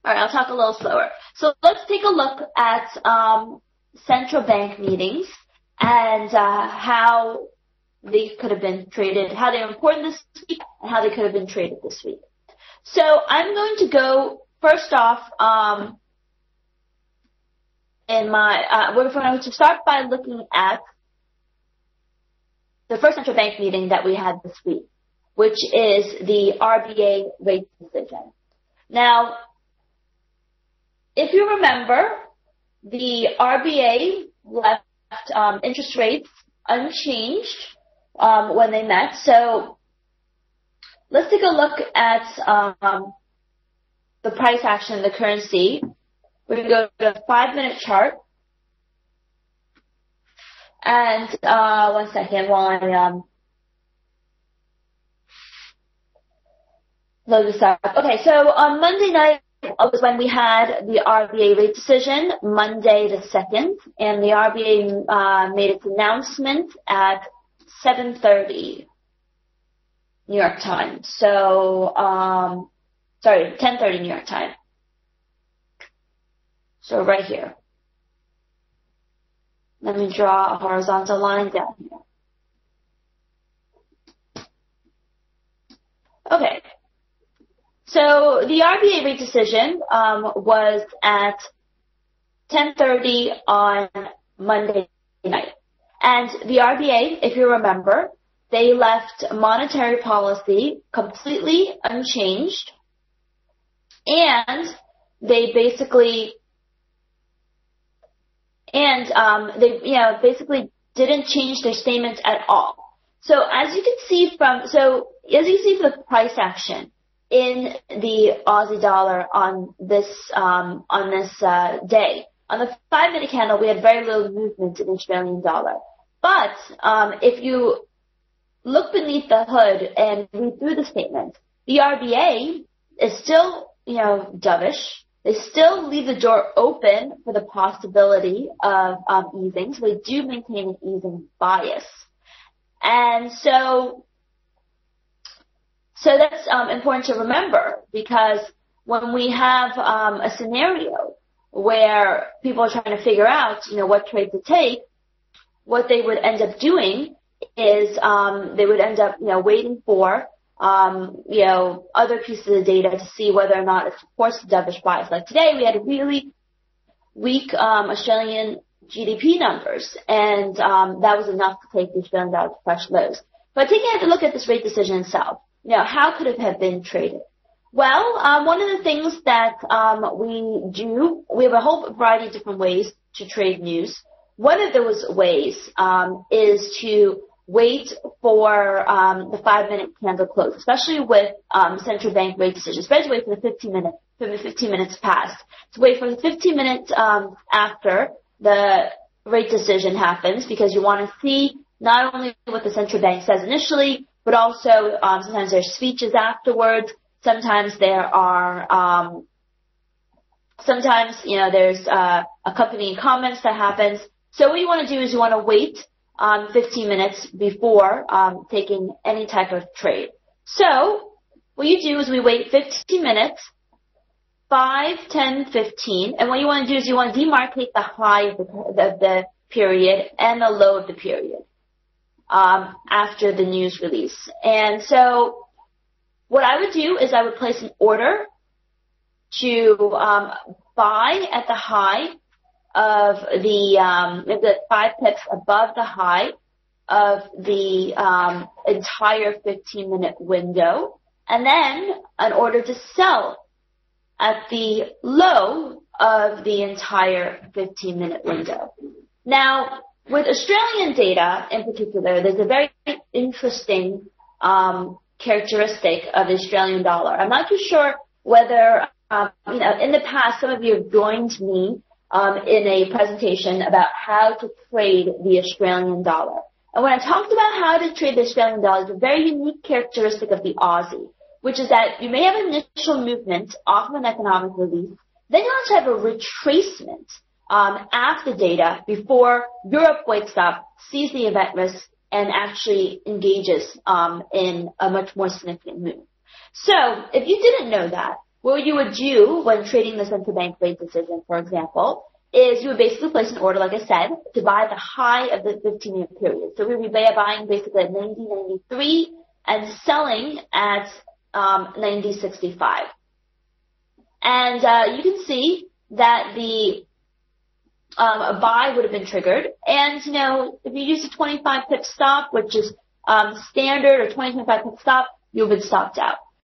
All right, I'll talk a little slower. So let's take a look at central bank meetings and how they could have been traded, how they were important this week, and how they could have been traded this week. So I'm going to go first off we're going to start by looking at the first central bank meeting that we had this week, which is the RBA rate decision. Now, if you remember, the RBA left interest rates unchanged when they met. So let's take a look at the price action of the currency. We're going to go to a 5-minute chart. And 1 second while I load this up. Okay, so on Monday night was when we had the RBA rate decision, Monday the 2nd, and the RBA made its announcement at 7:30 New York time. So, 10:30 New York time. So right here. Let me draw a horizontal line down here. Okay. So the RBA rate decision was at 10:30 on Monday night. And the RBA, if you remember, they left monetary policy completely unchanged, and they basically didn't change their statements at all. So as you can see from the price action in the Aussie dollar on this day, on the 5-minute candle, we had very little movement in the Australian dollar. But if you look beneath the hood and read through the statement, the RBA is still, dovish. They still leave the door open for the possibility of easing, so they do maintain an easing bias. And so that's important to remember, because when we have a scenario where people are trying to figure out, what trade to take, what they would end up doing is they would end up, waiting for other pieces of data to see whether or not it supports the dovish bias. Like today, we had really weak Australian GDP numbers, and that was enough to take the Australian dollar to fresh lows. But taking a look at this rate decision itself, how could it have been traded? Well, one of the things that we have a whole variety of different ways to trade news. One of those ways is to wait for the 5-minute candle close, especially with central bank rate decisions, especially wait for the 15 minutes past. To wait for the 15 minutes after the rate decision happens, because you want to see not only what the central bank says initially, but also sometimes there's speeches afterwards. Sometimes there are there's accompanying comments that happens. So what you want to do is you want to wait 15 minutes before taking any type of trade. So what you do is we wait 15 minutes, 5, 10, 15, and what you want to do is you want to demarcate the high of the period and the low of the period after the news release. And so what I would do is I would place an order to buy at the high of the 5 pips above the high of the entire 15-minute window, and then an order to sell at the low of the entire 15-minute window. Now, with Australian data in particular, there's a very interesting characteristic of the Australian dollar. I'm not too sure whether, in the past, some of you have joined me in a presentation about how to trade the Australian dollar. And when I talked about how to trade the Australian dollar, it's a very unique characteristic of the Aussie, which is that you may have an initial movement off of an economic release, then you also have a retracement after data before Europe wakes up, sees the event risk, and actually engages in a much more significant move. So if you didn't know that, what you would do when trading the central bank rate decision, for example, is you would basically place an order, like I said, to buy the high of the 15-minute period. So we would be buying basically at 90.93 and selling at 90.65. And you can see that the buy would have been triggered. And, you know, if you use a 25 pip stop, which is standard, or 25 pip stop, you'll be stopped out.